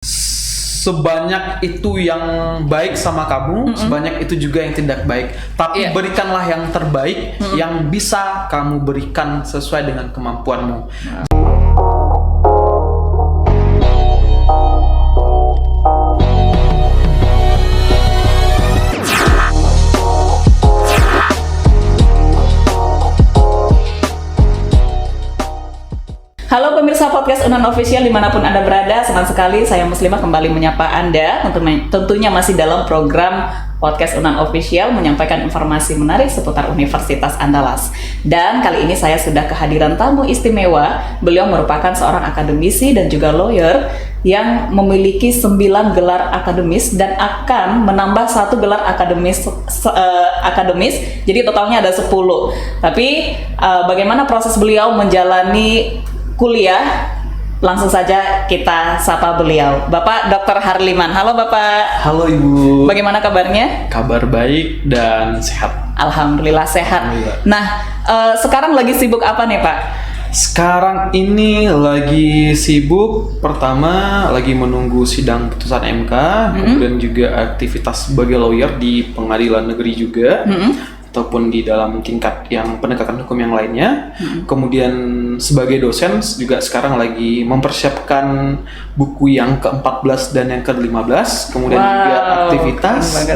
sebanyak itu yang baik sama kamu, sebanyak itu juga yang tidak baik. Tapi berikanlah yang terbaik yang bisa kamu berikan sesuai dengan kemampuanmu. Halo pemirsa podcast Unan Official dimanapun Anda berada, senang sekali saya Muslimah kembali menyapa Anda. Tentunya masih dalam program podcast Unan Official menyampaikan informasi menarik seputar Universitas Andalas. Dan kali ini saya sudah kehadiran tamu istimewa. Beliau merupakan seorang akademisi dan juga lawyer yang memiliki 9 gelar akademis dan akan menambah 1 gelar akademis. Jadi totalnya ada 10. Tapi bagaimana proses beliau menjalani kuliah, langsung saja kita sapa beliau, Bapak Dr. Harliman. Halo Bapak. Halo Ibu. Bagaimana kabarnya? Kabar baik dan sehat. Alhamdulillah sehat. Alhamdulillah. Nah, sekarang lagi sibuk apa nih Pak? Sekarang ini lagi sibuk, pertama lagi menunggu sidang putusan MK, kemudian juga aktivitas sebagai lawyer di pengadilan negeri juga. Ataupun di dalam tingkat yang penegakan hukum yang lainnya. Kemudian sebagai dosen juga sekarang lagi mempersiapkan buku yang ke-14 dan yang ke-15. Kemudian juga aktivitas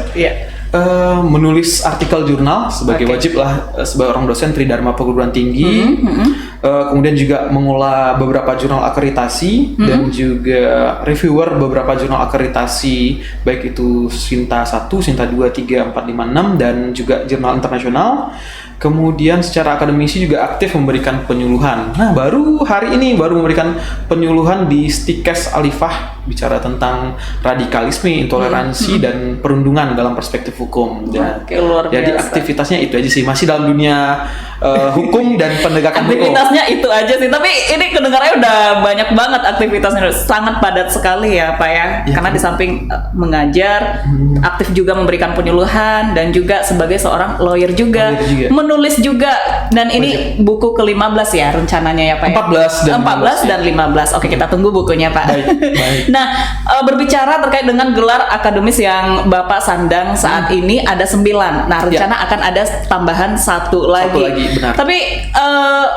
menulis artikel jurnal sebagai wajib lah sebagai orang dosen Tridharma Perguruan Tinggi. Kemudian juga mengolah beberapa jurnal akreditasi dan juga reviewer beberapa jurnal akreditasi, baik itu Sinta 1, Sinta 2, 3, 4, 5, 6 dan juga jurnal internasional. Kemudian secara akademisi juga aktif memberikan penyuluhan. Nah, baru hari ini memberikan penyuluhan di Stikes Alifah, bicara tentang radikalisme, intoleransi dan perundungan dalam perspektif hukum. Dan luar biasa. Jadi aktivitasnya itu aja sih, masih dalam dunia hukum dan penegakan hukum. Aktivitasnya itu aja sih, tapi ini kedengarannya udah banyak banget aktivitasnya, sangat padat sekali ya Pak ya. Karena di samping mengajar, aktif juga memberikan penyuluhan dan juga sebagai seorang lawyer juga. Menulis juga, dan ini buku ke-15 ya rencananya ya Pak ya? 14 dan 15. Oke, kita tunggu bukunya Pak. Baik. Nah, berbicara terkait dengan gelar akademis yang Bapak sandang saat ini ada 9. Nah, rencana akan ada tambahan 1 lagi. Benar. Tapi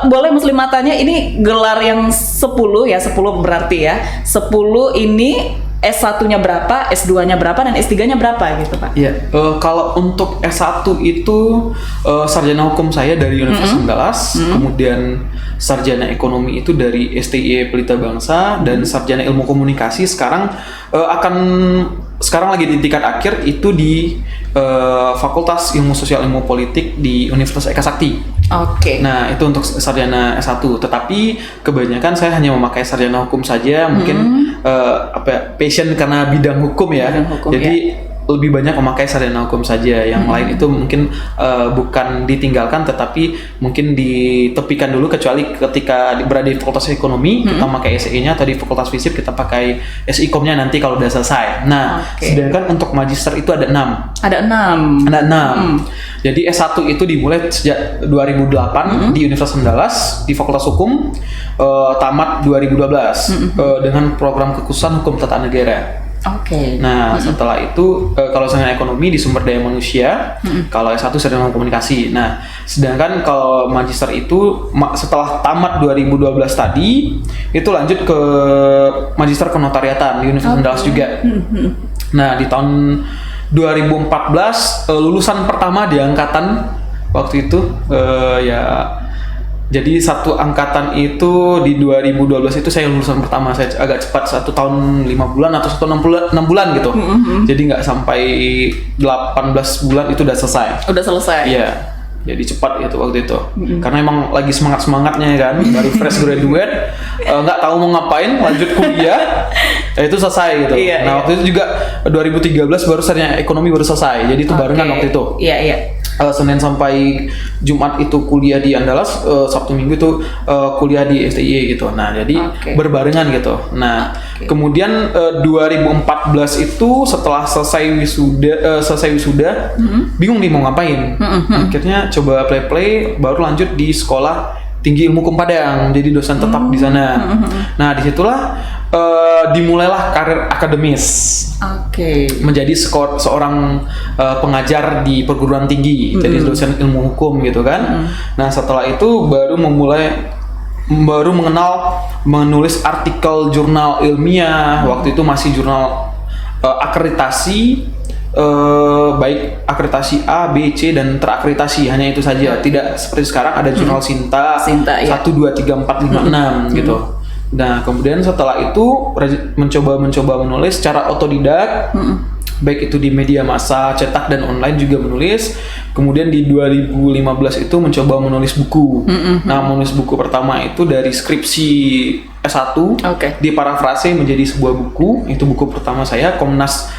boleh Muslimah tanya, ini gelar yang 10 ya, 10 berarti ya. 10 ini S1-nya berapa, S2-nya berapa, dan S3-nya berapa gitu Pak? Iya, kalau untuk S1 itu sarjana hukum saya dari Universitas Andalas, kemudian sarjana ekonomi itu dari STI Pelita Bangsa, dan sarjana ilmu komunikasi sekarang lagi di tingkat akhir itu di Fakultas Ilmu Sosial Ilmu Politik di Universitas Eka Sakti. Oke. Nah, itu untuk sarjana S1. Tetapi kebanyakan saya hanya memakai sarjana hukum saja, mungkin passion karena bidang hukum ya. Jadi lebih banyak memakai sarjana hukum saja. Yang lain itu mungkin bukan ditinggalkan, tetapi mungkin ditepikan dulu, kecuali ketika berada di Fakultas Ekonomi kita pakai SI-nya, atau di Fakultas Fisip kita pakai SI-Komnya nanti kalau udah selesai. Nah, sedangkan untuk magister itu ada 6. Ada 6. Jadi S1 itu dimulai sejak 2008 di Universitas Andalas di Fakultas Hukum, tamat 2012 dengan program kekhususan Hukum Tata Negara. Nah, setelah itu kalau sarjana ekonomi di sumber daya manusia, kalau S1 sarjana komunikasi. Nah, sedangkan kalau magister itu setelah tamat 2012 tadi, itu lanjut ke magister kenotariatan di Universitas Andalas juga. Nah, di tahun 2014 lulusan pertama di angkatan waktu itu jadi satu angkatan itu di 2012 itu saya lulusan pertama. Saya agak cepat, 1 tahun 5 bulan atau 1 tahun 6 bulan gitu. Jadi nggak sampai 18 bulan itu udah selesai. Iya. Jadi cepat gitu waktu itu. Karena emang lagi semangatnya kan, baru fresh graduate, nggak tahu mau ngapain, lanjut kuliah, itu selesai gitu. Nah, waktu itu juga 2013 baru sarjana ekonomi baru selesai. Jadi itu barengan waktu itu. Senin sampai Jumat itu kuliah di Andalas, Sabtu Minggu itu kuliah di STI gitu. Nah, jadi berbarengan gitu. Nah, kemudian 2014 itu setelah selesai wisuda, bingung nih mau ngapain. Akhirnya coba play baru lanjut di sekolah Tinggi Ilmu Hukum Padang, jadi dosen tetap di sana. Nah, disitulah dimulailah karir akademis. Menjadi seorang pengajar di perguruan tinggi, jadi dosen ilmu hukum gitu kan. Nah, setelah itu baru mengenal menulis artikel jurnal ilmiah. Waktu itu masih jurnal akreditasi, baik akreditasi A, B, C dan terakreditasi, hanya itu saja. Tidak seperti sekarang ada jurnal Sinta 1, 2, 3, 4, 5, 6 gitu. Nah, kemudian setelah itu mencoba menulis secara otodidak, baik itu di media massa, cetak dan online juga menulis. Kemudian di 2015 itu mencoba menulis buku. Nah, menulis buku pertama itu dari skripsi S1, diparafrase menjadi sebuah buku. Itu buku pertama saya, Komnas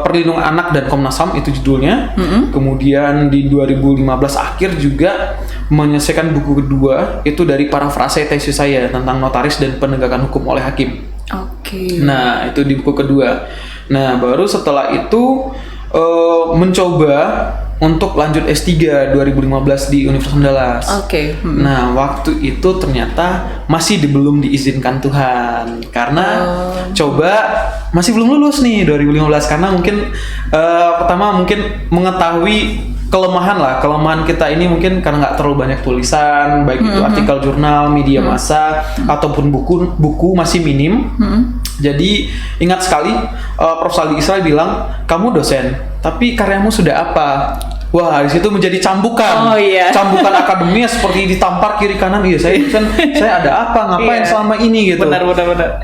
Perlindungan Anak dan Komnas HAM, itu judulnya. Kemudian di 2015 akhir juga menyelesaikan buku kedua, itu dari parafrase tesis saya tentang notaris dan penegakan hukum oleh hakim. Nah, itu di buku kedua. Nah, baru setelah itu mencoba untuk lanjut S3 2015 di Universitas Andalas. Nah, waktu itu ternyata masih belum diizinkan Tuhan karena masih belum lulus nih 2015, karena mungkin pertama mungkin mengetahui kelemahan kita ini mungkin karena nggak terlalu banyak tulisan, baik itu artikel jurnal, media massa ataupun buku masih minim. Jadi ingat sekali Prof. Saldi Israel bilang, kamu dosen tapi karyamu sudah apa? Wah, di situ menjadi cambukan. Cambukan akademis seperti ditampar kiri kanan. Iya, saya ada apa? Ngapain selama ini gitu. Benar.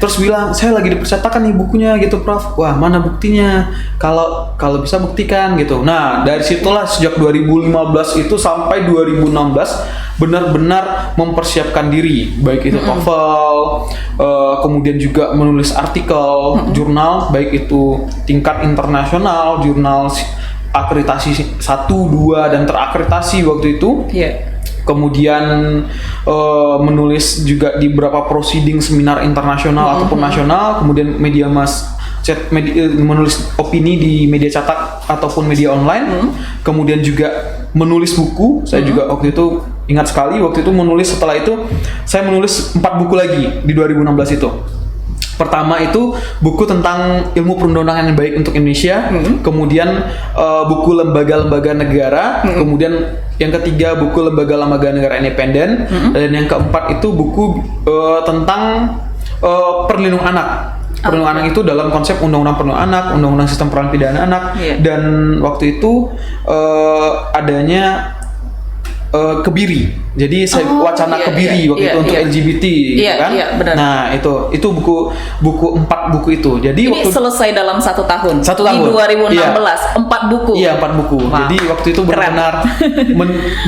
Terus bilang, saya lagi dipercetakan nih bukunya gitu, Prof. Wah, mana buktinya? Kalau bisa buktikan gitu. Nah, dari situlah sejak 2015 itu sampai 2016 benar-benar mempersiapkan diri, baik itu TOEFL, kemudian juga menulis artikel jurnal, baik itu tingkat internasional, jurnal akreditasi 1, 2 dan terakreditasi waktu itu. Kemudian menulis juga di beberapa proceeding seminar internasional ataupun nasional. Kemudian menulis opini di media cetak ataupun media online. Kemudian juga menulis buku. Saya juga waktu itu ingat sekali, waktu itu setelah itu saya menulis 4 buku lagi di 2016 itu. Pertama itu buku tentang ilmu perundangan yang baik untuk Indonesia, kemudian buku lembaga-lembaga negara, kemudian yang ketiga buku lembaga-lembaga negara independen, dan yang keempat itu buku tentang perlindungan anak. Perlindungan anak itu dalam konsep undang-undang perlindungan anak, undang-undang sistem peradilan pidana anak, dan waktu itu adanya kebiri. Jadi saya wacana kebiri waktu itu untuk LGBT gitu kan. Benar. Nah, itu buku 4 buku itu. Jadi ini selesai dalam 1 tahun. 1 tahun. Di 2016 4 buku. Iya, 4 buku. Wow. Jadi waktu itu benar-benar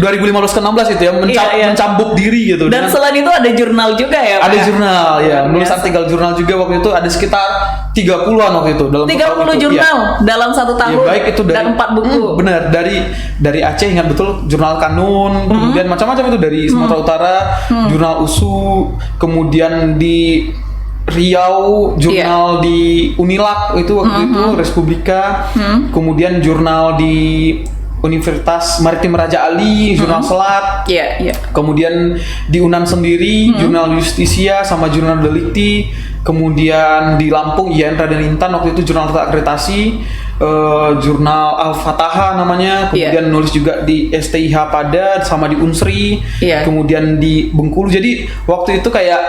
2015 ke 16 itu ya mencambuk diri gitu. Dan selain itu ada jurnal juga ya, Pak? Ada jurnal ya, menulis artikel jurnal juga waktu itu ada sekitar 30-an waktu itu dalam 30 jurnal dalam 1 tahun. Baik itu dari, dan 4 buku. Benar, dari Aceh, ingat betul, jurnal Kanun, kemudian macam-macam itu dari Sumatera Utara, jurnal USU, kemudian di Riau, jurnal di Unilak itu waktu itu Respublika, kemudian jurnal di Universitas Maritim Raja Ali, jurnal Selat, kemudian di Unan sendiri, jurnal Justisia sama jurnal Delikti, kemudian di Lampung IAIN Raden Intan waktu itu jurnal terakreditasi, jurnal Al-Fataha namanya, kemudian nulis juga di STIH Pada sama di Unsri, kemudian di Bengkulu. Jadi waktu itu kayak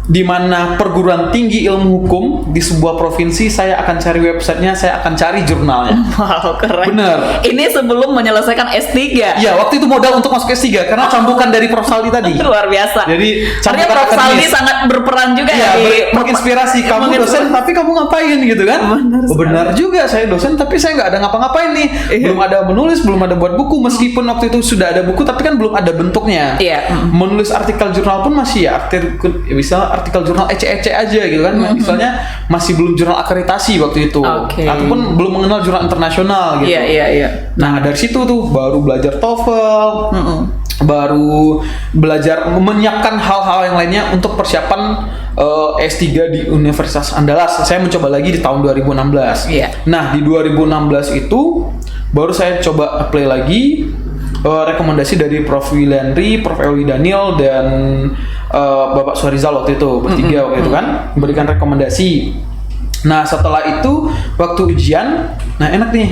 di mana perguruan tinggi ilmu hukum di sebuah provinsi, saya akan cari websitenya, saya akan cari jurnalnya. Wow, keren. Bener. Ini sebelum menyelesaikan S3. Iya, waktu itu modal untuk masuk S3 karena cambukan dari Prof. Saldi tadi. Luar biasa. Jadi cambukan Prof. Saldi sangat berperan juga menginspirasi kamu dosen tapi kamu ngapain gitu kan? Benar juga, saya dosen tapi saya nggak ada ngapa-ngapain nih. Belum ada menulis, belum ada buat buku, meskipun waktu itu sudah ada buku tapi kan belum ada bentuknya. Menulis artikel jurnal pun masih artikel jurnal ece-ece aja gitu kan, misalnya masih belum jurnal akreditasi waktu itu, ataupun belum mengenal jurnal internasional gitu. Nah, dari situ tuh baru belajar TOEFL, baru belajar menyiapkan hal-hal yang lainnya untuk persiapan S3 di Universitas Andalas. Saya mencoba lagi di tahun 2016. Nah, di 2016 itu baru saya coba apply lagi rekomendasi dari Prof. Wilandri, Prof. Ewi Daniel dan Bapak Suharizal waktu itu bertiga waktu itu kan memberikan rekomendasi. Nah setelah itu waktu ujian, nah enak nih,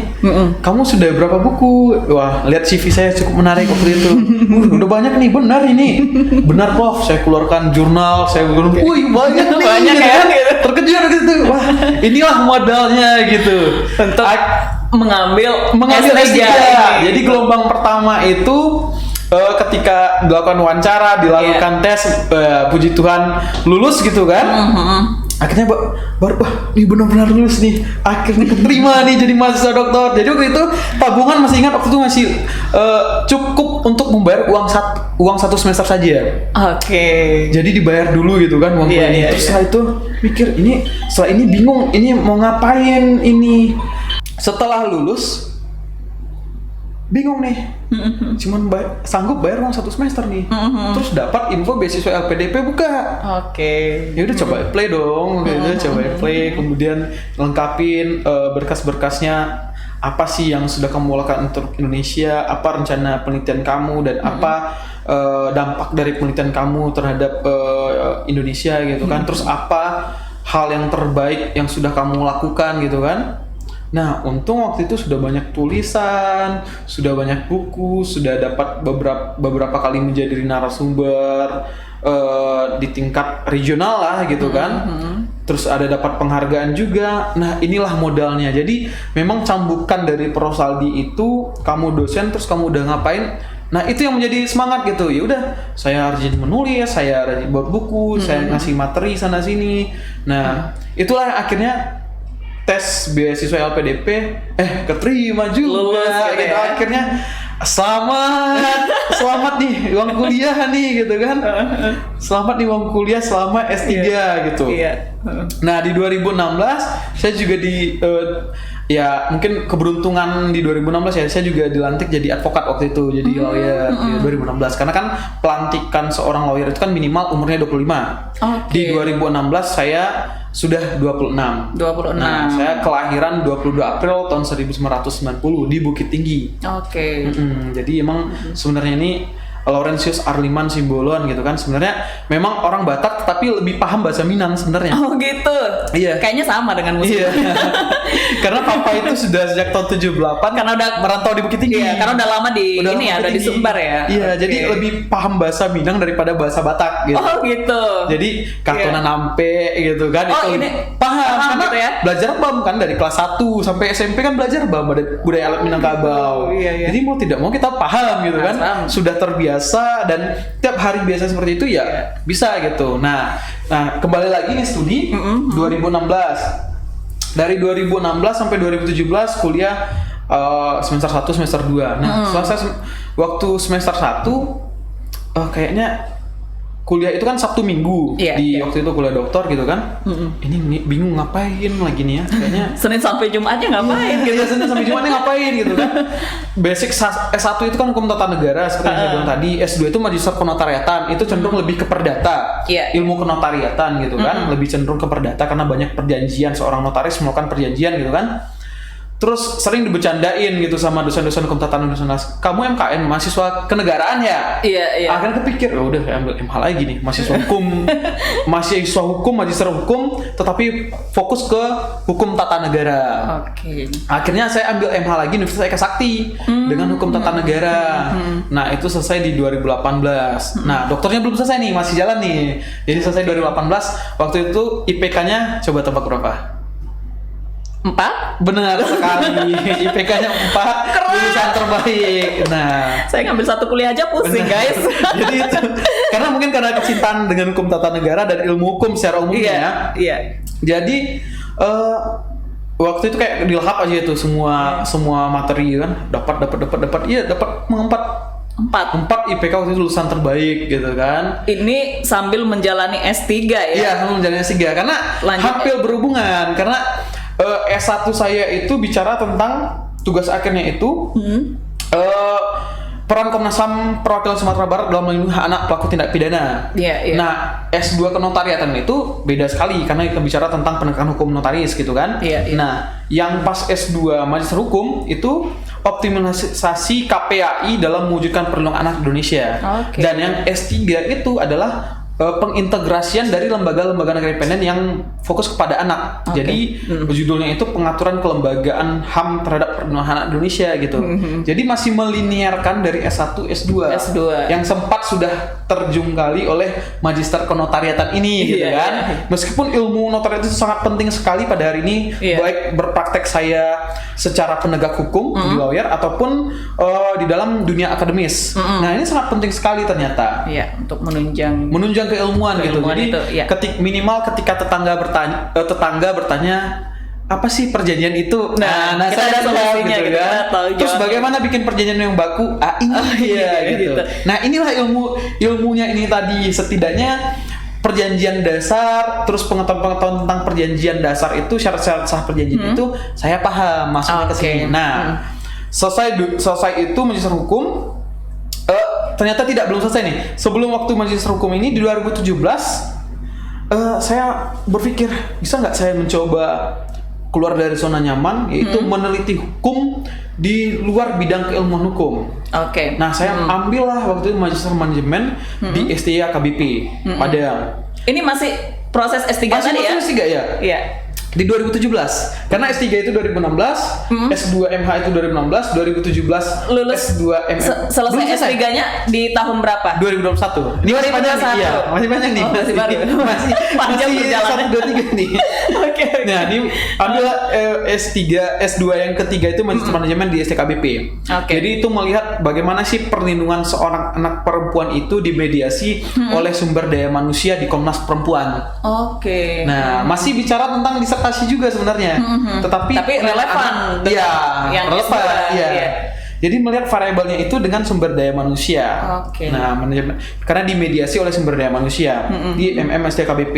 kamu sudah berapa buku? Wah lihat CV saya cukup menarik waktu itu. Udah banyak nih, benar ini, benar Prof. Saya keluarkan jurnal, saya keluarkan, wih banyak nih, banyak gitu ya, kan. gitu. Terkejut gitu, wah inilah modalnya gitu. Untuk mengambil S3. S3. Jadi gelombang pertama itu ketika dilakukan wawancara, dilakukan tes, puji Tuhan lulus gitu kan. Akhirnya baru wah ini benar-benar lulus nih, akhirnya keterima nih jadi mahasiswa doktor. Jadi waktu itu tabungan masih ingat waktu itu masih cukup untuk membayar uang satu semester saja. Oke. Jadi dibayar dulu gitu kan uang kuliah. Terus setelah itu mikir setelah ini bingung ini mau ngapain ini. Setelah lulus bingung nih, cuman sanggup bayar uang satu semester nih. Terus dapat info beasiswa LPDP buka. Oke. Ya udah coba apply dong, coba apply, kemudian lengkapin berkas-berkasnya. Apa sih yang sudah kamu lakukan untuk Indonesia? Apa rencana penelitian kamu dan apa dampak dari penelitian kamu terhadap Indonesia gitu kan? Terus apa hal yang terbaik yang sudah kamu lakukan gitu kan? Nah, untung waktu itu sudah banyak tulisan, sudah banyak buku, sudah dapat beberapa kali menjadi narasumber di tingkat regional lah gitu kan. Terus ada dapat penghargaan juga. Nah, inilah modalnya. Jadi, memang cambukan dari Prosaldi itu kamu dosen terus kamu udah ngapain? Nah, itu yang menjadi semangat gitu. Ya udah, saya rajin menulis, saya rajin buat buku, saya ngasih materi sana sini. Nah, itulah akhirnya tes beasiswa LPDP keterima juga. Lulus gitu ya. Akhirnya selamat nih uang kuliah nih gitu kan. Selamat nih uang kuliah selama S3 gitu. Iya. Nah, di 2016 saya juga ya mungkin keberuntungan di 2016 ya, saya juga dilantik jadi advokat waktu itu, jadi lawyer di 2016. Karena kan pelantikan seorang lawyer itu kan minimal umurnya 25. Di 2016 saya sudah 26. Nah, saya kelahiran 22 April tahun 1990 di Bukit Tinggi. Oke. Jadi emang sebenarnya ini Laurentius Arliman Simbolon gitu kan, sebenarnya memang orang Batak tapi lebih paham bahasa Minang sebenarnya. Oh gitu. Iya. Kayaknya sama dengan musik. Iya. Karena papa itu sudah sejak tahun 78 karena udah merantau di Bukit Tinggi. Iya, karena udah lama di udah di Sumbar ya. Iya, jadi lebih paham bahasa Minang daripada bahasa Batak gitu. Oh gitu. Jadi Katona Nampe gitu kan, itu ini paham karena gitu ya? belajar BAM kan dari kelas 1 sampai SMP kan belajar BAM, budaya adat Minangkabau. Iya. Jadi mau tidak mau kita paham gitu kan. Paham. Sudah terbiasa dan tiap hari biasa seperti itu ya bisa gitu. Nah kembali lagi nih studi 2016. Dari 2016 sampai 2017 kuliah semester 1 semester 2. Nah, waktu semester 1 kayaknya kuliah itu kan Sabtu Minggu waktu itu kuliah dokter gitu kan. Ini bingung ngapain lagi nih ya kayaknya. Senin sampai Jumatnya ngapain gitu. Iya, Senin sampai Jumatnya ngapain gitu kan. Basic S1 itu kan hukum tata negara seperti yang saya bilang tadi. S2 itu magister penotariatan, itu cenderung lebih ke perdata. Ilmu kenotariatan gitu kan, lebih cenderung ke perdata karena banyak perjanjian, seorang notaris melakukan perjanjian gitu kan. Terus sering dibecandain gitu sama dosen-dosen hukum tata negara. Kamu MKN mahasiswa kenegaraan ya? Iya. Akhirnya kepikir, udah saya ambil MH lagi nih, mahasiswa hukum, magister hukum, tetapi fokus ke hukum tata negara. Oke. Akhirnya saya ambil MH lagi Universitas Eka Sakti dengan hukum tata negara. Nah, itu selesai di 2018. Nah, dokternya belum selesai nih, masih jalan nih. Jadi selesai 2018. Waktu itu IPK-nya coba tebak berapa? 4? Benar sekali. IPK-nya 4. Lulusan terbaik. Nah, saya ngambil satu kuliah aja pusing, guys. Jadi itu karena kecintaan dengan hukum tata negara dan ilmu hukum secara umumnya. Iya. Jadi waktu itu kayak dilahap aja itu semua materi kan. Dapat. Iya, dapat 4 IPK waktu itu lulusan terbaik gitu kan. Ini sambil menjalani S3 ya? Iya, sambil menjalani S3 karena hampir berhubungan karena S1 saya itu bicara tentang tugas akhirnya itu peran Komnas HAM perwakilan Sumatera Barat dalam melindungi hak anak pelaku tindak pidana. Iya. Nah, S2 kenotariatan itu beda sekali karena kita bicara tentang penegakan hukum notaris gitu kan. Iya. Nah, yang pas S2 Magister Hukum itu optimalisasi KPAI dalam mewujudkan perlindungan anak di Indonesia. Oke. Dan yang S3 itu adalah pengintegrasian dari lembaga-lembaga negara independen yang fokus kepada anak. Oke. Jadi judulnya itu pengaturan kelembagaan HAM terhadap perlindungan anak Indonesia gitu. Jadi masih melinearkan dari S1, S2 yang sempat sudah terjungkali oleh Magister Kenotariatan ini gitu kan. Meskipun ilmu notariat itu sangat penting sekali pada hari ini, baik berpraktek saya secara penegak hukum di lawyer ataupun di dalam dunia akademis. Nah, ini sangat penting sekali ternyata. Iya, untuk menunjang keilmuan gitu. Jadi itu, ya. minimal ketika tetangga bertanya apa sih perjanjian itu? Nah kita ada solusinya gitu kan. Terus bagaimana bikin perjanjian yang baku? Gitu. Nah, inilah ilmunya ini tadi, setidaknya perjanjian dasar, terus pengetahuan tentang perjanjian dasar itu, syarat-syarat sah perjanjian itu saya paham masuknya ke sini. Nah, selesai itu Magister Hukum. Ternyata belum selesai nih. Sebelum waktu Magister Hukum ini di 2017, saya berpikir bisa nggak saya mencoba keluar dari zona nyaman, yaitu meneliti hukum di luar bidang keilmuan hukum. Oke. Nah, saya ambillah waktu itu Magister Manajemen di STIA KBP Padang. Ini masih proses S3 tadi ya? Masih S3 ya? Iya. Di 2017, karena S3 itu 2016, S2 MH itu 2016, 2017 lulus S2 MH. Selesai S3-nya di tahun berapa? 2021. Ini 2021. Iya, masih panjang nih. Masih baru. Masih Panjang perjalanan. 1, 2, 3 nih. Oke. Nah, ini ambil S3, S2 yang ketiga itu Magister Manajemen di STKBP. Jadi itu melihat bagaimana sih perlindungan seorang anak perempuan itu dimediasi oleh sumber daya manusia di Komnas Perempuan. Oke. Nah, masih bicara tentang disertasi juga sebenarnya, tapi relevan. Yang relevan. Iya. Jadi melihat variabelnya itu dengan sumber daya manusia. Nah, karena dimediasi oleh sumber daya manusia di MMSTKBP.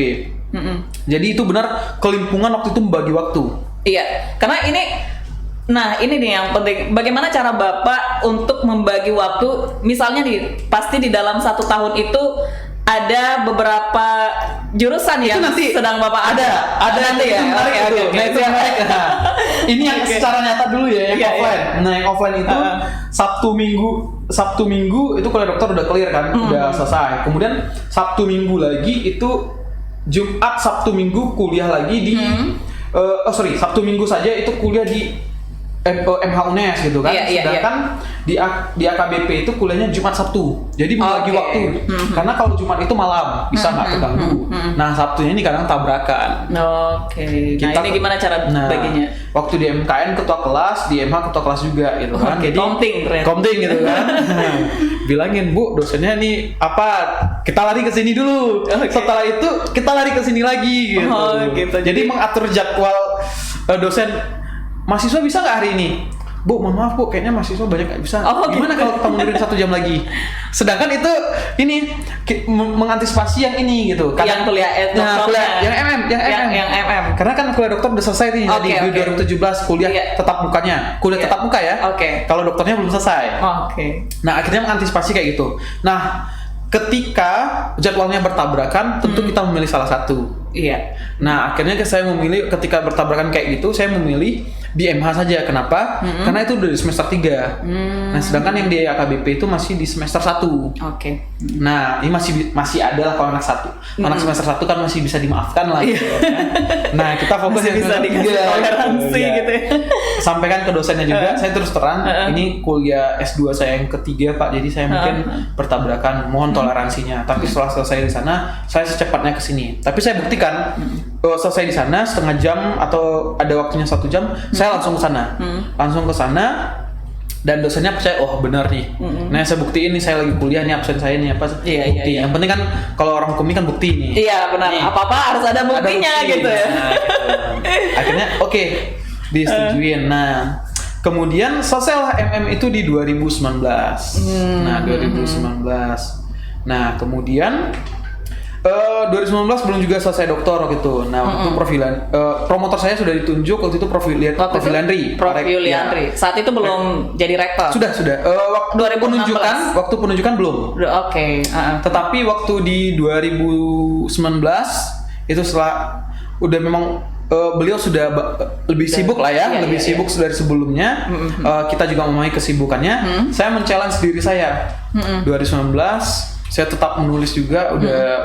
Jadi itu benar kelimpungan waktu itu membagi waktu. Iya, karena ini nih yang penting. Bagaimana cara Bapak untuk membagi waktu? Misalnya pasti di dalam 1 tahun itu ada beberapa jurusan yang nanti sedang Bapak ada nanti ya. Nah, itu menarik. Ini yang secara nyata dulu ya, yang offline. Nah, yang offline itu Sabtu Minggu itu kuliah dokter udah clear kan, udah selesai. Kemudian Sabtu Minggu lagi itu Jumat Sabtu Minggu kuliah lagi di Sabtu Minggu saja itu kuliah di MH UNES gitu kan. Sedangkan di AKBP itu kuliahnya Jumat Sabtu. Jadi membagi waktu. Karena kalau Jumat itu malam bisa nggak terganggu. Nah, Sabtunya ini kadang tabrakan. Nah, ini gimana cara baginya? Waktu di MKN ketua kelas, di MH ketua kelas juga gitu kan. Jadi komting gitu kan. Bilangin, Bu, dosennya nih apa? Kita lari ke sini dulu. Setelah itu kita lari ke sini lagi gitu. Jadi mengatur jadwal dosen. Mahasiswa bisa nggak hari ini? Bu, mohon maaf Bu, kayaknya mahasiswa banyak nggak bisa. Gimana kalau kita mundurin 1 jam lagi? Sedangkan itu ini mengantisipasi yang ini gitu. Yang kuliah yang MM. Karena kan kuliah dokter udah selesai nih di 2017 kuliah tetap mukanya. Tetap muka ya. Kalau dokternya belum selesai. Nah, akhirnya mengantisipasi kayak gitu. Nah, ketika jadwalnya bertabrakan, tentu kita memilih salah satu. Nah, akhirnya saya memilih ketika bertabrakan kayak gitu, saya memilih di MH saja. Kenapa? Karena itu udah di semester 3. Nah, sedangkan yang di AKBP itu masih di semester 1. Nah, ini masih ada lah kalau anak 1. Anak semester 1 kan masih bisa dimaafkan lah gitu kan. Nah, kita fokus yang bisa dikasih toleransi gitu ya. Sampaikan ke dosennya juga, saya terus terang, ini kuliah S2 saya yang ketiga Pak, jadi saya mungkin bertabrakan, mohon toleransinya. Tapi setelah selesai di sana, saya secepatnya ke sini. Tapi saya buktikan, selesai di sana setengah jam atau ada waktunya 1 jam, saya langsung ke sana. Langsung ke sana dan dosennya percaya, oh benar nih. Nah, saya buktiin nih, saya lagi kuliah nih, absen saya nih apa. Bukti. Yang penting kan kalau orang hukum ini kan bukti nih. Iya, benar. Apa-apa harus ada buktinya gitu ya. Nah, gitu. Akhirnya disetujuin. Nah, kemudian selesailah MM itu di 2019. Nah, 2019. Nah, kemudian 2019 belum juga selesai doktor waktu itu. Nah, waktu itu promotor saya sudah ditunjuk waktu itu Prof Yuliandri. Prof Yuliandri. Saat itu belum jadi rektor. Sudah. Waktu penunjukan belum. Oke. Tetapi waktu di 2019 itu setelah udah memang beliau sudah lebih sibuk lah ya, lebih sibuk dari sebelumnya. Kita juga memahami kesibukannya. Saya men-challenge diri saya. 2019 saya tetap menulis juga,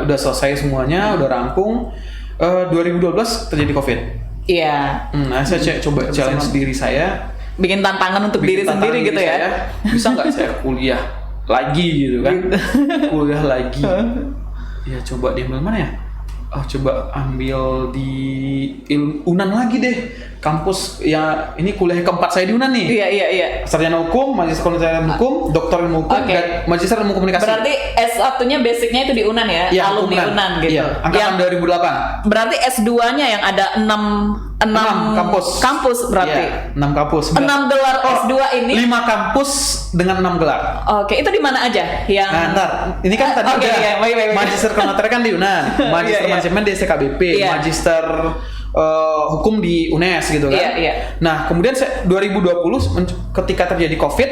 udah selesai semuanya, udah rampung. 2012 terjadi COVID. Iya. Nah, saya coba challenge diri saya, bikin tantangan untuk diri sendiri gitu ya. Bisa nggak saya kuliah lagi gitu kan? Kuliah lagi. Ya coba diambil mana ya? Coba ambil di Unan lagi deh, kampus ya ini kuliah keempat saya di Unan nih. Iya. Sarjana hukum, magister hukum, doktor ilmu hukum, dan magister ilmu komunikasi. Berarti S1-nya basicnya itu di Unan ya, alumni Unan gitu. Iya, angkatan 2008. Berarti S2-nya yang ada 6 kampus berarti. Iya, 6 kampus. 6 gelar S2 ini. 5 kampus dengan 6 gelar. Oke, itu di mana aja? Yang ntar ini kan tadi udah magister konoter kan di Unan, magister manajemen di SKBP, magister hukum di UNES gitu kan. Nah, kemudian 2020 ketika terjadi COVID,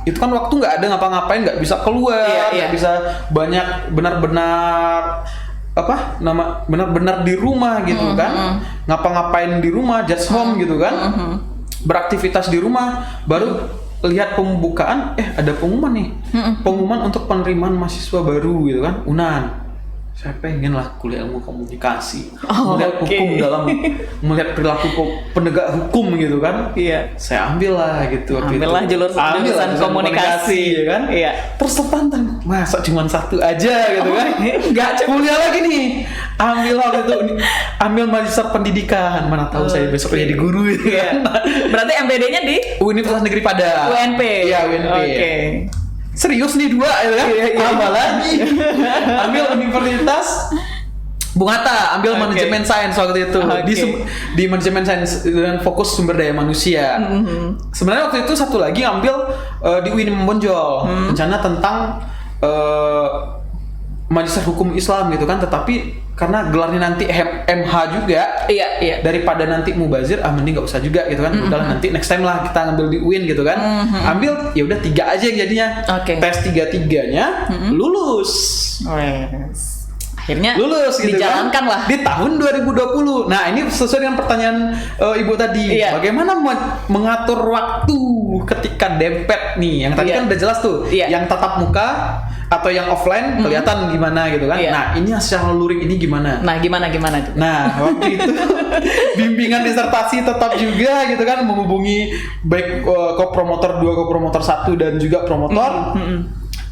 itu kan waktu nggak ada ngapa-ngapain, nggak bisa keluar, nggak bisa banyak benar-benar benar-benar di rumah gitu kan, ngapa-ngapain di rumah, just home gitu kan, beraktivitas di rumah. Baru lihat pembukaan, ada pengumuman nih, pengumuman untuk penerimaan mahasiswa baru gitu kan, Unan. Saya pengen lah kuliah ilmu komunikasi, melihat hukum melihat perilaku penegak hukum gitu kan. Iya. Saya ambil lah gitu. Ambillah jurusan komunikasi ya kan. Iya. Terus tertantang, masa cuma satu aja gitu kan? Nggak kuliah lagi nih. Ambil waktu itu, ambil magister pendidikan. Mana tahu saya besok jadi guru gitu kan. Berarti MPD-nya di Universitas Negeri Padang. UNP. Iya, UNP. Oke. Serius nih 2 ya kan? Tambah lagi. Ambil Universitas Bung Hatta, ambil manajemen sains waktu itu. Di manajemen sains dan fokus sumber daya manusia. Sebenarnya waktu itu satu lagi ambil di UIN Bonjol, rencana tentang magister hukum Islam gitu kan, tetapi karena gelarnya nanti MH juga, daripada nanti mubazir, mending nggak usah juga gitu kan. Udahlah nanti next time lah kita ngambil di UIN gitu kan. Ambil ya udah 3 aja jadinya. Tes 3-3-nya lulus. Akhirnya lulus gitu dijalankan kan? lah Di tahun 2020. Nah, ini sesuai dengan pertanyaan Ibu tadi. Bagaimana mengatur waktu ketika dempet nih? Yang tadi kan udah jelas tuh. Yang tatap muka atau yang offline kelihatan gimana gitu kan. Nah, ini secara luring ini gimana? Nah, gimana itu? Nah, waktu itu bimbingan disertasi tetap juga gitu kan, menghubungi baik kopromotor 2, kopromotor 1 dan juga promotor.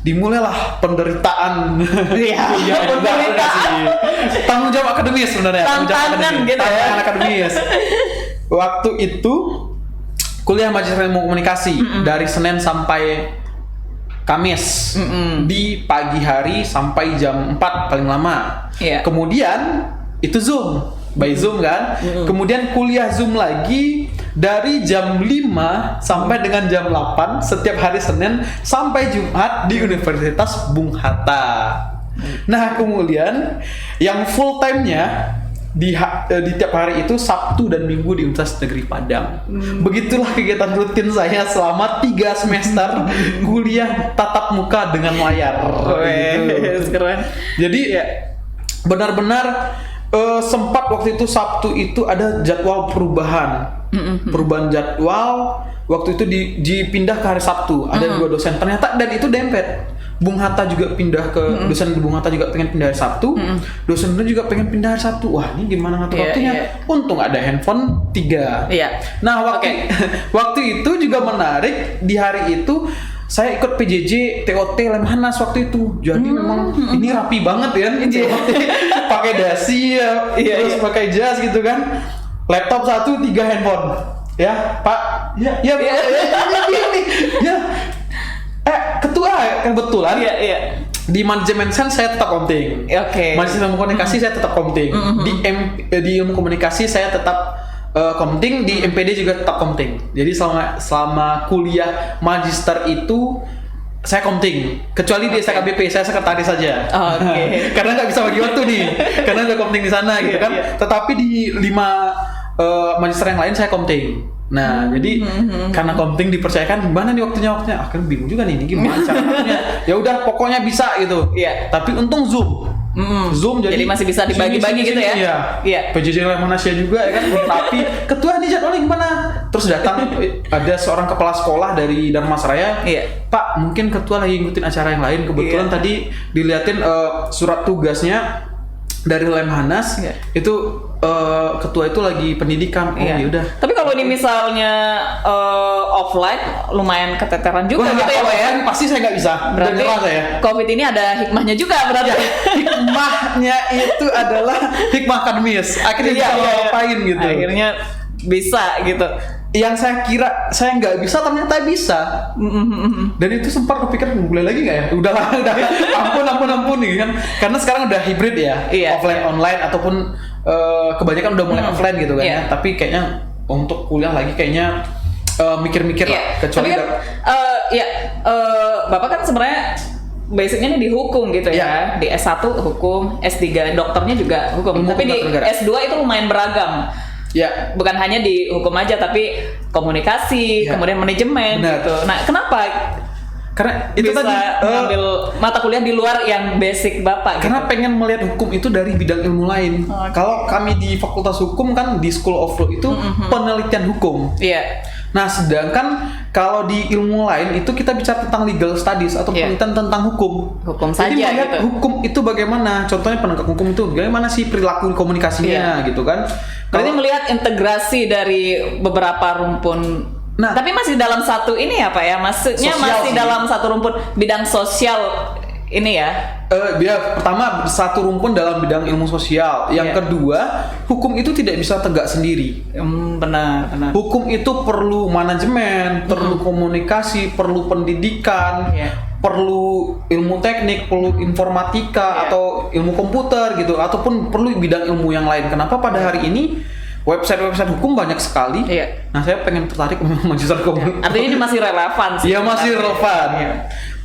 Dimulailah penderitaan. Penderitaan. Tanggung jawab akademis sebenarnya. Tantangan gitu ya. Tantangan akademis. Waktu itu kuliah magister ilmu komunikasi dari Senin sampai Kamis, di pagi hari sampai jam 4 paling lama. Kemudian itu Zoom, by Zoom kan. Kemudian kuliah Zoom lagi dari jam 5 sampai dengan jam 8 setiap hari Senin sampai Jumat di Universitas Bung Hatta. Nah, kemudian yang full time-nya di tiap hari itu Sabtu dan Minggu di Universitas Negeri Padang. Begitulah kegiatan rutin saya selama 3 semester kuliah tatap muka dengan layar. Keren. Jadi benar-benar sempat waktu itu Sabtu itu ada jadwal perubahan jadwal. Waktu itu dipindah ke hari Sabtu. Ada 2 dosen ternyata, dan itu dempet. Bung Hatta juga pindah ke dosen Bung Hatta juga pengen pindah hari Sabtu, dosen juga pengen pindah hari Sabtu. Wah, ini gimana ngatur waktunya? Untung ada handphone 3. Nah, waktu itu juga menarik. Di hari itu saya ikut PJJ TOT Lemhanas waktu itu. Jadi memang ini rapi banget ya, TOT. Pakai dasi terus pakai jas gitu kan. Laptop 1, 3 handphone. Ya, Pak. Ya. Ketua kebetulan di manajemen sains saya tetap komting. Manajemen komunikasi saya tetap komting. Di ilmu komunikasi saya tetap komting, di MPD juga tetap komting. Jadi selama kuliah magister itu saya komting, kecuali di STKBP saya sekretaris saja. Oke. Karena nggak bisa bagi waktu nih, karena udah komting di sana gitu kan. Tetapi di 5 magister yang lain saya komting. Nah, jadi karena komting dipercayakan gimana nih waktunya, kan bingung juga nih, ini gimana caranya. Ya udah pokoknya bisa gitu. Iya. Tapi untung Zoom jadi masih bisa dibagi-bagi gitu ya. Iya. PJJ Lemhanas juga ya kan. Tapi ketua nih jadwalnya gimana? Terus datang ada seorang kepala sekolah dari Dharmasraya. Iya. Pak, mungkin ketua lagi ngikutin acara yang lain. Kebetulan tadi diliatin surat tugasnya dari Lemhanas. Iya. Itu ketua itu lagi pendidikan. Oh, ya udah. Tapi kalau ini misalnya offline lumayan keteteran juga gitu ya, Pak ya. Pasti saya nggak bisa. Berarti saya. COVID ini ada hikmahnya juga berarti. Ya, hikmahnya itu adalah hikmah akademis. Akhirnya bisa ngapain gitu. Akhirnya bisa gitu. Yang saya kira saya nggak bisa ternyata bisa. Dan itu sempat kepikiran boleh lagi nggak ya? Udah ampun nih kan. Karena sekarang udah hybrid ya, offline online ataupun kebanyakan udah mulai offline gitu kan ya. Tapi kayaknya untuk kuliah lagi kayaknya mikir-mikir lah. Kecuali tapi kan, Bapak kan sebenarnya basicnya nih di hukum gitu ya. Di S1 hukum, S3 dokternya juga hukum. Tapi di S2 itu lumayan beragam. Ya, bukan hanya di hukum aja tapi komunikasi, kemudian manajemen gitu. Nah, kenapa? Karena itu bisa tadi ngambil mata kuliah di luar yang basic Bapak karena pengen melihat hukum itu dari bidang ilmu lain. Kalau kami di Fakultas Hukum kan di School of Law itu penelitian hukum. Iya. Nah, sedangkan kalau di ilmu lain itu kita bicara tentang legal studies atau penelitian tentang hukum. Hukum saja jadi melihat gitu. Hukum itu bagaimana? Contohnya penegak hukum itu bagaimana sih perilaku komunikasinya gitu kan? Berarti melihat integrasi dari beberapa rumpun. Nah, tapi masih dalam satu ini ya Pak ya? Maksudnya masih dalam satu rumpun bidang sosial ini ya? Dia pertama satu rumpun dalam bidang ilmu sosial. Yang kedua, hukum itu tidak bisa tegak sendiri. Benar. Hukum itu perlu manajemen, perlu komunikasi, perlu pendidikan, perlu ilmu teknik, perlu informatika atau ilmu komputer gitu, ataupun perlu bidang ilmu yang lain. Kenapa pada hari ini website hukum banyak sekali? Nah, saya pengen tertarik magister hukum. Artinya ini masih relevan sih. Iya, masih relevan.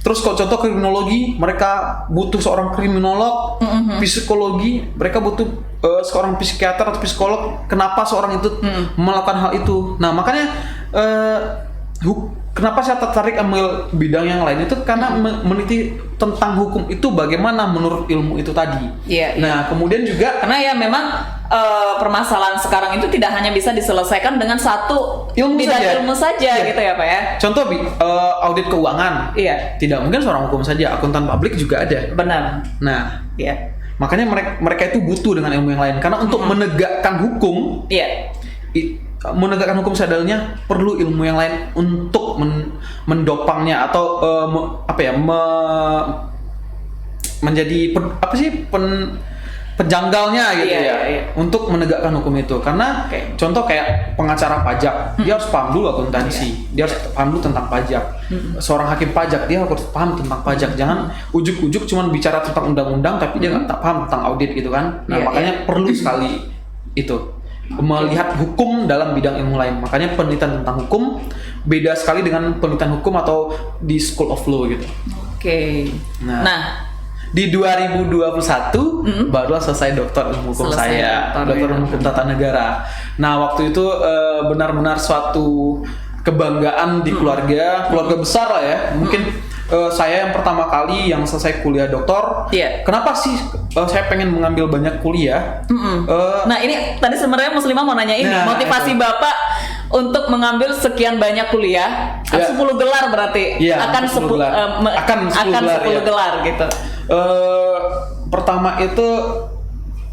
Terus kalau contoh kriminologi, mereka butuh seorang kriminolog, psikologi, mereka butuh seorang psikiater atau psikolog. Kenapa seorang itu melakukan hal itu? Nah, makanya kenapa saya tertarik ambil bidang yang lain itu karena meneliti tentang hukum itu bagaimana menurut ilmu itu tadi. Nah, kemudian juga karena ya memang permasalahan sekarang itu tidak hanya bisa diselesaikan dengan satu ilmu saja gitu ya Pak ya. Contoh audit keuangan. Tidak mungkin seorang hukum saja, akuntan publik juga ada. Benar. Nah, makanya mereka itu butuh dengan ilmu yang lain karena untuk menegakkan hukum. Menegakkan hukum seadanya perlu ilmu yang lain untuk mendopangnya atau menjadi penjanggalnya gitu untuk menegakkan hukum itu. Karena contoh kayak pengacara pajak, dia harus paham dulu akuntansi, dia harus paham dulu tentang pajak. Seorang hakim pajak dia harus paham tentang pajak. Jangan ujuk-ujuk cuman bicara tentang undang-undang tapi dia nggak paham tentang audit gitu kan. Nah, makanya perlu sekali itu melihat hukum dalam bidang ilmu lain. Makanya penelitian tentang hukum beda sekali dengan penelitian hukum atau di School of Law gitu. Nah, di 2021 barulah selesai doktor ilmu hukum doktor ilmu hukum tata negara. Nah, waktu itu benar-benar suatu kebanggaan di keluarga besar lah ya. Mungkin saya yang pertama kali yang selesai kuliah doktor. Kenapa sih saya pengen mengambil banyak kuliah? Nah, ini tadi sebenarnya Muslimah mau nanya ini, motivasi Bapak untuk mengambil sekian banyak kuliah, 10 gelar berarti. Akan 10 gelar gitu. Pertama itu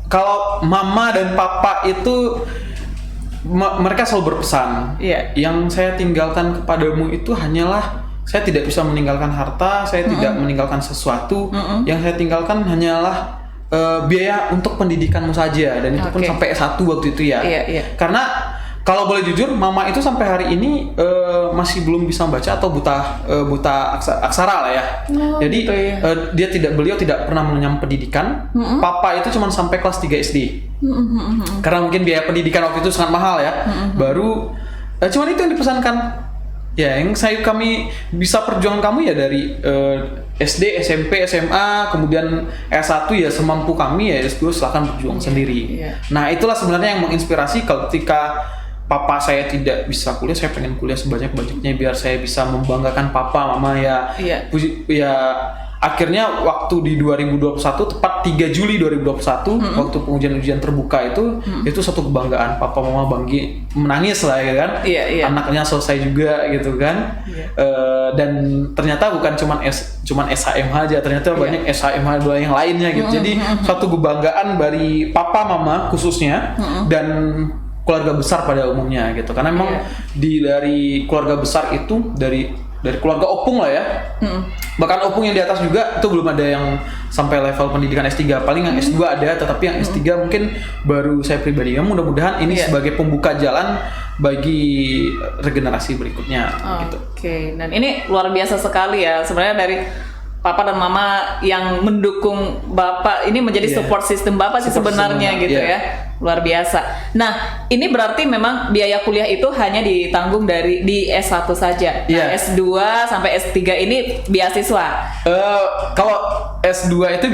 kalau mama dan papa itu mereka selalu berpesan, yang saya tinggalkan kepadamu itu hanyalah saya tidak bisa meninggalkan harta, saya tidak meninggalkan sesuatu. Yang saya tinggalkan hanyalah biaya untuk pendidikanmu saja, dan itu pun sampai S1 waktu itu ya. Karena kalau boleh jujur, mama itu sampai hari ini masih belum bisa membaca atau buta aksara lah ya. Jadi gitu beliau tidak pernah mengenyam pendidikan. Papa itu cuma sampai kelas 3 SD. Karena mungkin biaya pendidikan waktu itu sangat mahal ya. Baru cuman itu yang dipesankan. Ya, yang kami bisa perjuangan kamu ya dari SD, SMP, SMA, kemudian S1 ya semampu kami, ya S2 silakan berjuang sendiri. Iya. Nah, itulah sebenarnya yang menginspirasi ketika papa saya tidak bisa kuliah, saya pengen kuliah sebanyak-banyaknya biar saya bisa membanggakan papa, mama ya. Iya. Ya akhirnya waktu di 2021 tepat 3 Juli 2021 waktu ujian terbuka itu satu kebanggaan, papa mama menangis lah ya kan. Iya. Anaknya selesai juga gitu kan. Iya. Dan ternyata bukan cuman SHMH aja, ternyata banyak SHMH yang lainnya gitu. Jadi suatu kebanggaan dari papa mama khususnya dan keluarga besar pada umumnya gitu. Karena memang dari keluarga besar itu dari keluarga opung lah ya. Bahkan opung yang di atas juga itu belum ada yang sampai level pendidikan S3. Paling yang S2 ada, tetapi yang S3 mungkin baru saya pribadi. Ya mudah-mudahan ini sebagai pembuka jalan bagi regenerasi berikutnya gitu. Oke, dan ini luar biasa sekali ya sebenarnya dari Papa dan Mama yang mendukung Bapak ini menjadi support system Bapak sih sebenarnya gitu ya. Luar biasa. Nah, ini berarti memang biaya kuliah itu hanya ditanggung di S1 saja. Nah, S2 sampai S3 ini beasiswa. Kalau S2 itu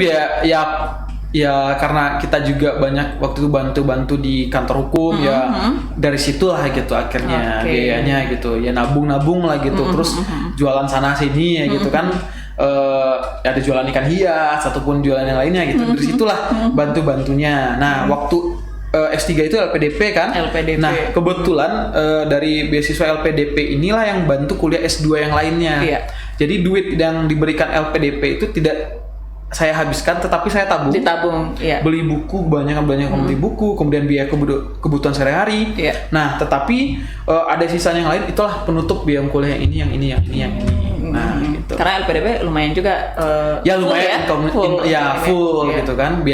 ya karena kita juga banyak waktu itu bantu-bantu di kantor hukum ya dari situlah gitu akhirnya biayanya gitu. Ya nabung-nabung lah gitu. Terus jualan sana sini ya gitu kan. Ada jualan ikan hias ataupun jualan yang lainnya gitu. Dari situlah bantu-bantunya. Nah, waktu S3 itu LPDP kan? LPDP. Nah, kebetulan dari beasiswa LPDP inilah yang bantu kuliah S2 yang lainnya. Iya. Jadi duit yang diberikan LPDP itu tidak saya habiskan, tetapi saya tabung. Ditabung, iya. Beli buku, banyak beli buku, kemudian biaya kebutuhan sehari-hari. Iya. Nah, tetapi ada sisanya yang lain, itulah penutup biaya kuliah yang ini. Nah, gitu. Karena LPDP lumayan juga. Ya lumayan, full gitu kan.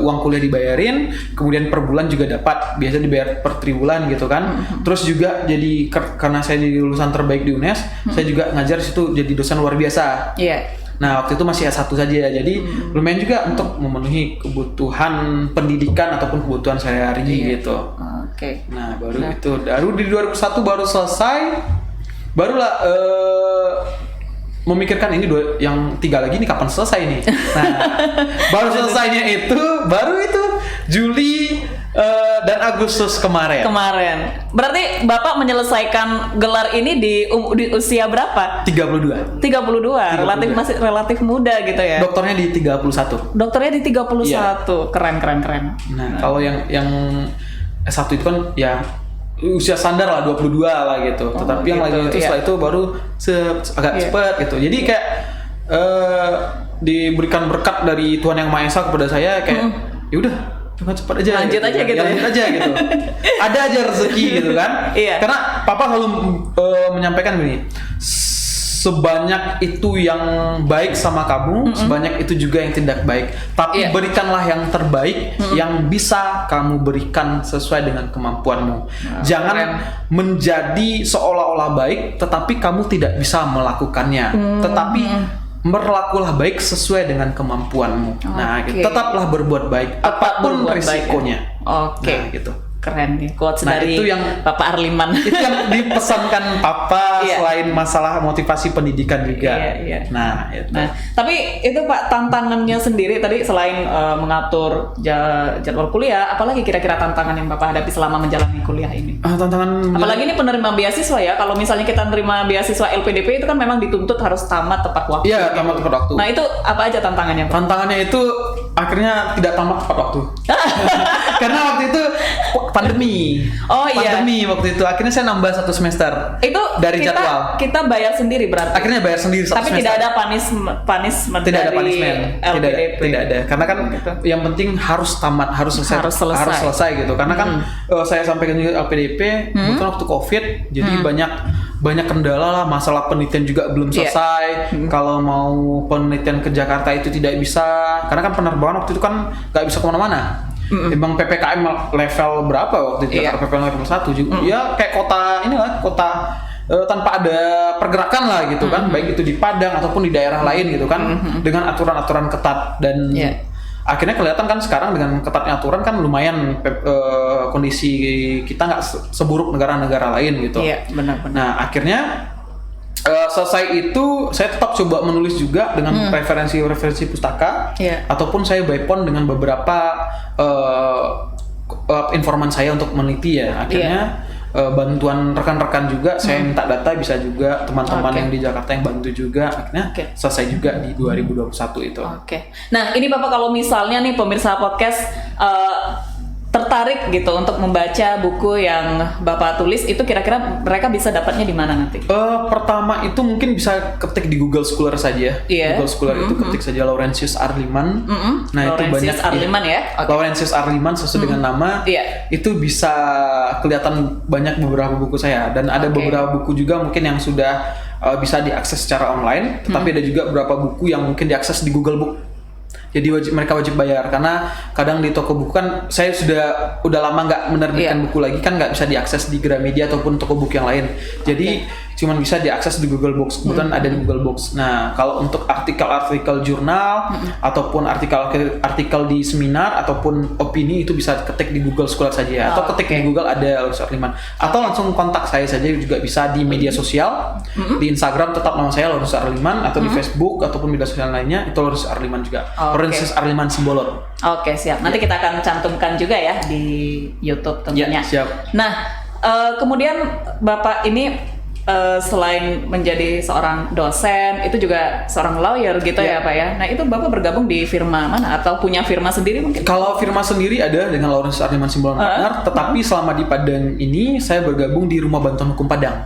Uang kuliah dibayarin, kemudian per bulan juga dapat. Biasa dibayar per triwulan gitu kan. Terus juga jadi karena saya jadi lulusan terbaik di UNES, saya juga ngajar situ jadi dosen luar biasa. Iya. Nah, waktu itu masih S1 saja, jadi lumayan juga untuk memenuhi kebutuhan pendidikan ataupun kebutuhan sehari-hari gitu. Oke. Nah, baru di 2001 baru selesai, barulah memikirkan ini yang 3 lagi ini kapan selesai nih. Nah, baru selesainya baru itu Juli dan Agustus kemarin. Berarti Bapak menyelesaikan gelar ini di usia berapa? 32. Masih relatif muda gitu ya. Dokternya di 31. Dokternya di 31. Iya. Keren. Nah, kalau yang S1 itu kan ya usia standar lah 22 lah gitu. Tetapi yang lainnya itu setelah itu baru agak cepat gitu. Jadi kayak diberikan berkat dari Tuhan Yang Maha Esa kepada saya kayak ya udah cepat aja. Lanjut aja gitu. Ada aja rezeki gitu kan. Iya. Karena papa selalu menyampaikan begini. Sebanyak itu yang baik sama kamu, sebanyak itu juga yang tidak baik. Tapi berikanlah yang terbaik yang bisa kamu berikan sesuai dengan kemampuanmu. Jangan menjadi seolah-olah baik, tetapi kamu tidak bisa melakukannya. Tetapi berlakulah baik sesuai dengan kemampuanmu. Nah, gitu. Tetaplah berbuat baik, apapun risikonya. Oke. Nah, gitu. Keren nih quotes dari itu yang Bapak Arliman. Itu yang dipesankan Papa selain masalah motivasi pendidikan juga. Iya. Nah, itu. Nah, tapi itu Pak tantangannya sendiri tadi selain mengatur jadwal kuliah, apalagi kira-kira tantangan yang Bapak hadapi selama menjalani kuliah ini? Apalagi ini penerima beasiswa ya. Kalau misalnya kita menerima beasiswa LPDP itu kan memang dituntut harus tamat tepat waktu. Iya, tamat tepat waktu. Nah, itu apa aja tantangannya, Pak? Tantangannya itu akhirnya tidak tamat tepat waktu. Karena waktu itu pandemi. Pandemi waktu itu akhirnya saya nambah 1 semester. Itu dari jadwal. Kita bayar sendiri berarti. Akhirnya bayar sendiri 1 semester. Tapi tidak ada punishment. Tidak ada punishment. LPDP. Tidak ada. Karena kan yang penting harus tamat, harus selesai gitu. Karena kan saya sampaikan juga LPDP bukan waktu Covid, jadi banyak kendala lah, masalah penelitian juga belum selesai. Kalau mau penelitian ke Jakarta itu tidak bisa, karena kan penerbangan waktu itu kan nggak bisa kemana-mana. Emang PPKM level berapa waktu itu? PPKM level 1 juga. Ya kayak kota tanpa ada pergerakan lah gitu kan, baik itu di Padang ataupun di daerah lain gitu kan, dengan aturan-aturan ketat dan akhirnya kelihatan kan sekarang dengan ketatnya aturan kan lumayan kondisi kita nggak seburuk negara-negara lain gitu. Iya, benar. Nah, akhirnya Selesai itu saya tetap coba menulis juga dengan referensi pustaka, ataupun saya by phone dengan beberapa informan saya untuk meneliti ya. Akhirnya bantuan rekan-rekan juga, saya minta data, bisa juga teman-teman yang di Jakarta yang bantu juga. Akhirnya selesai juga di 2021 itu. Nah ini Bapak, kalau misalnya nih pemirsa podcast tertarik gitu untuk membaca buku yang Bapak tulis, itu kira-kira mereka bisa dapatnya di mana nanti? Pertama itu mungkin bisa ketik di Google Scholar saja. Google Scholar itu ketik saja Laurentius Arliman. Nah itu banyak Arliman ya. Laurentius Arliman sesuai dengan nama. Itu bisa kelihatan banyak beberapa buku saya, dan ada beberapa buku juga mungkin yang sudah bisa diakses secara online. Tetapi ada juga beberapa buku yang mungkin diakses di Google Book. Jadi mereka wajib bayar, karena kadang di toko buku kan saya udah lama nggak menerbitkan buku lagi, kan nggak bisa diakses di Gramedia ataupun toko buku yang lain. Jadi cuman bisa diakses di Google Books, kebetulan ada di Google Books. Nah kalau untuk artikel-artikel jurnal ataupun artikel di seminar ataupun opini, itu bisa ketik di Google Scholar saja, atau ketik di Google ada Laurentius Arliman, atau langsung kontak saya saja juga bisa di media sosial. Di Instagram tetap nama saya Laurentius Arliman, atau di Facebook ataupun media sosial lainnya itu Laurentius Arliman juga. Laurentius Arliman Simbolon. Siap. Nanti kita akan cantumkan juga ya di YouTube tentunya. Siap. Nah, kemudian Bapak ini selain menjadi seorang dosen, itu juga seorang lawyer gitu ya Pak ya. Nah itu Bapak bergabung di firma mana, atau punya firma sendiri mungkin? Kalau firma sendiri ada dengan Laurentius Arliman Simbolon Partner, tetapi selama di Padang ini saya bergabung di Rumah Bantuan Hukum Padang.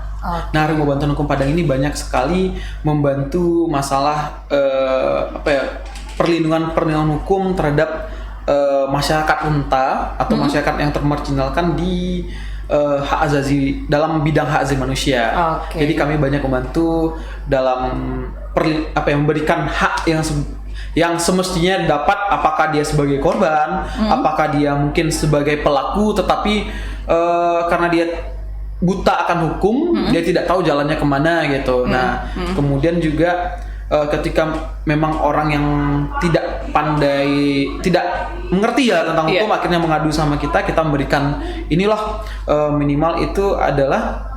Nah Rumah Bantuan Hukum Padang ini banyak sekali membantu masalah perlindungan hukum terhadap masyarakat rentan atau masyarakat yang termarginalkan di hak azazi, dalam bidang hak azazi manusia. Jadi kami banyak membantu dalam memberikan hak yang semestinya dapat, apakah dia sebagai korban, apakah dia mungkin sebagai pelaku, tetapi karena dia buta akan hukum, dia tidak tahu jalannya kemana gitu. Nah kemudian juga ketika memang orang yang tidak pandai, tidak mengerti ya tentang hukum, akhirnya mengadu sama kita memberikan inilah minimal itu adalah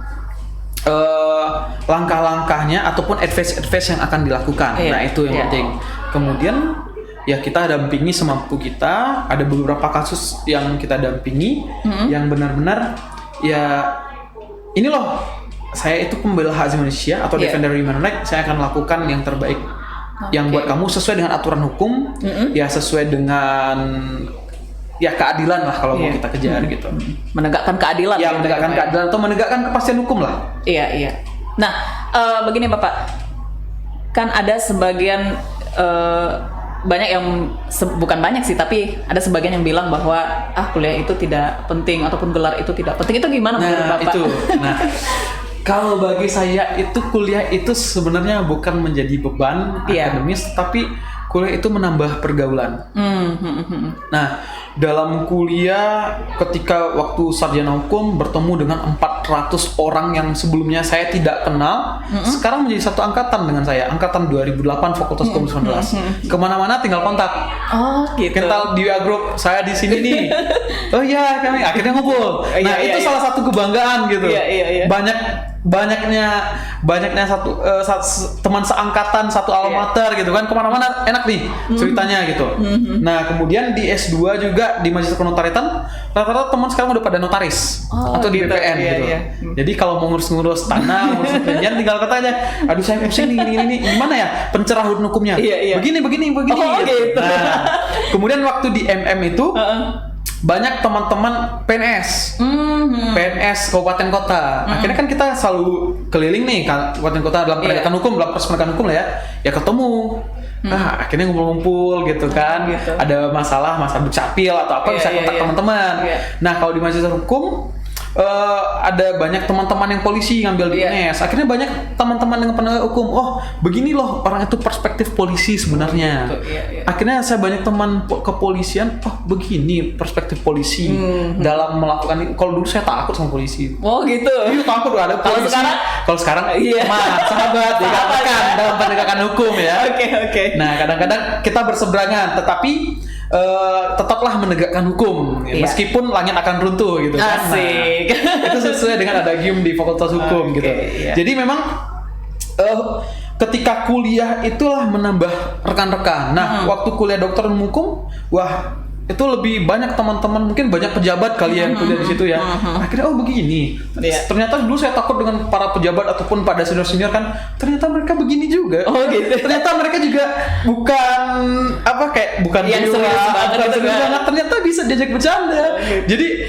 langkah-langkahnya ataupun advice yang akan dilakukan. Nah itu yang penting. Kemudian ya kita dampingi semampu kita. Ada beberapa kasus yang kita dampingi yang benar-benar ya ini loh, saya itu pembela hak asasi manusia atau defender human rights, saya akan lakukan yang terbaik yang buat kamu sesuai dengan aturan hukum, ya sesuai dengan ya keadilan lah kalau mau kita kejar gitu. Menegakkan keadilan. Ya menegakkan keadilan atau menegakkan kepastian hukum lah. Iya. Nah begini Bapak, kan ada sebagian banyak yang bukan banyak sih, tapi ada sebagian yang bilang bahwa kuliah itu tidak penting ataupun gelar itu tidak penting. Itu gimana menurut Bapak? Kalau bagi saya itu kuliah itu sebenarnya bukan menjadi beban akademis, tapi kuliah itu menambah pergaulan. Nah, dalam kuliah ketika waktu sarjana hukum bertemu dengan 400 orang yang sebelumnya saya tidak kenal, sekarang menjadi satu angkatan dengan saya, angkatan 2008 Fakultas Hukum 19. Kemana-mana tinggal kontak. Gitu. Kental di WA group, saya di sini nih. Oh iya, kami akhirnya ngumpul. Nah, itu salah satu kebanggaan gitu. Banyaknya satu teman seangkatan, satu alma mater gitu kan, kemana-mana enak nih ceritanya gitu. Nah kemudian di S2 juga di Majelis Kenotariatan, rata-rata teman sekarang udah pada notaris atau di BPN gitu. Jadi kalau mau ngurus tanah, ngurus perjanjian, tinggal katanya, aduh saya pusing nih ini gimana ya pencerahan hukumnya, begini gitu. Nah kemudian waktu di MM itu banyak teman-teman PNS, PNS kabupaten kota. Akhirnya kan kita selalu keliling nih kabupaten kota dalam penegakan hukum, dalam proses penegakan hukum lah ya ketemu. Akhirnya ngumpul-ngumpul gitu kan. Ada masalah dukcapil atau apa bisa kontak teman-teman. Nah kalau di majelis hukum ada banyak teman-teman yang polisi ngambil di UNES. Akhirnya banyak teman-teman yang penegak hukum. Oh, begini loh orang itu perspektif polisi sebenarnya. Akhirnya saya banyak teman kepolisian. Oh, begini perspektif polisi dalam melakukan ini. Kalau dulu saya takut sama polisi. Oh, gitu. Iya, takut ada polisi. Kalau sekarang sahabat dikatakan dalam penegakan hukum ya. Oke. Nah, kadang-kadang kita berseberangan, tetapi tetaplah menegakkan hukum meskipun langit akan runtuh gitu kan. Asik. Nah, itu sesuai dengan adagium di Fakultas Hukum gitu. Jadi memang ketika kuliah itulah menambah rekan-rekan. Nah, waktu kuliah dokter ilmu hukum, wah itu lebih banyak teman-teman, mungkin banyak pejabat kalian kuliah di situ ya. Akhirnya begini. Ternyata dulu saya takut dengan para pejabat ataupun pada senior-senior kan, ternyata mereka begini juga. Oh gitu. Ternyata mereka juga bukan yang serius banget. Ternyata bisa diajak bercanda. Jadi